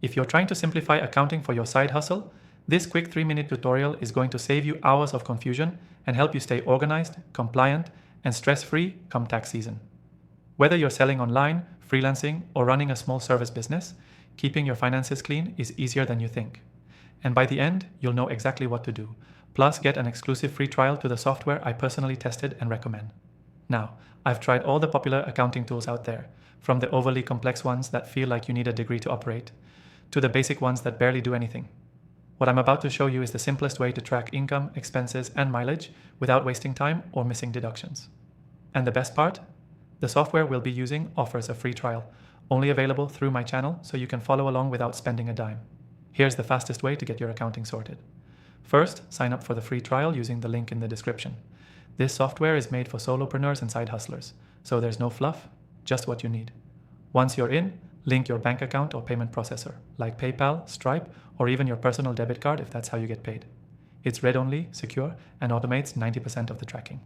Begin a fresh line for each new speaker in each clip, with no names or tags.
If you're trying to simplify accounting for your side hustle, this quick 3-minute tutorial is going to save you hours of confusion and help you stay organized, compliant, and stress-free come tax season. Whether you're selling online, freelancing, or running a small service business, keeping your finances clean is easier than you think. And by the end, you'll know exactly what to do. Plus, get an exclusive free trial to the software I personally tested and recommend. Now, I've tried all the popular accounting tools out there, from the overly complex ones that feel like you need a degree to operate, to the basic ones that barely do anything. What I'm about to show you is the simplest way to track income, expenses, and mileage without wasting time or missing deductions. And the best part? The software we'll be using offers a free trial, only available through my channel, so you can follow along without spending a dime. Here's the fastest way to get your accounting sorted. First, sign up for the free trial using the link in the description. This software is made for solopreneurs and side hustlers, so there's no fluff, just what you need. Once you're in, link your bank account or payment processor, like PayPal, Stripe, or even your personal debit card if that's how you get paid. It's read-only, secure, and automates 90% of the tracking.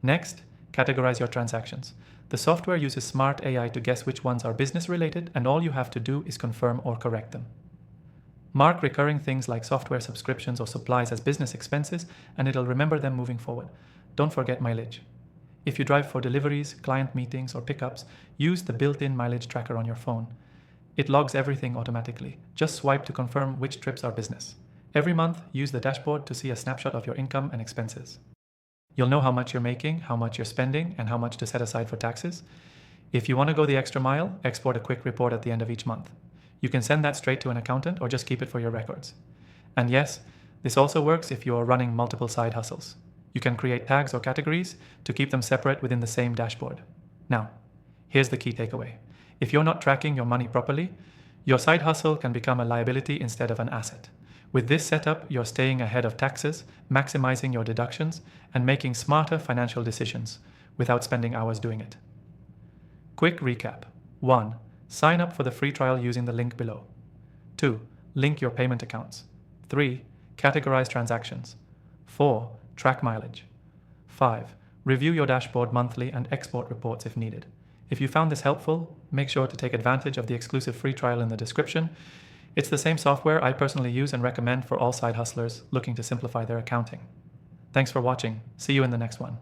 Next, categorize your transactions. The software uses smart AI to guess which ones are business-related, and all you have to do is confirm or correct them. Mark recurring things like software subscriptions or supplies as business expenses, and it'll remember them moving forward. Don't forget mileage. If you drive for deliveries, client meetings, or pickups, use the built-in mileage tracker on your phone. It logs everything automatically. Just swipe to confirm which trips are business. Every month, use the dashboard to see a snapshot of your income and expenses. You'll know how much you're making, how much you're spending, and how much to set aside for taxes. If you want to go the extra mile, export a quick report at the end of each month. You can send that straight to an accountant or just keep it for your records. And yes, this also works if you're running multiple side hustles. You can create tags or categories to keep them separate within the same dashboard. Now, here's the key takeaway. If you're not tracking your money properly, your side hustle can become a liability instead of an asset. With this setup, you're staying ahead of taxes, maximizing your deductions, and making smarter financial decisions without spending hours doing it. Quick recap. 1. Sign up for the free trial using the link below. 2. Link your payment accounts. 3. Categorize transactions. 4. Track mileage. 5. Review your dashboard monthly and export reports if needed. If you found this helpful, make sure to take advantage of the exclusive free trial in the description. It's the same software I personally use and recommend for all side hustlers looking to simplify their accounting. Thanks for watching. See you in the next one.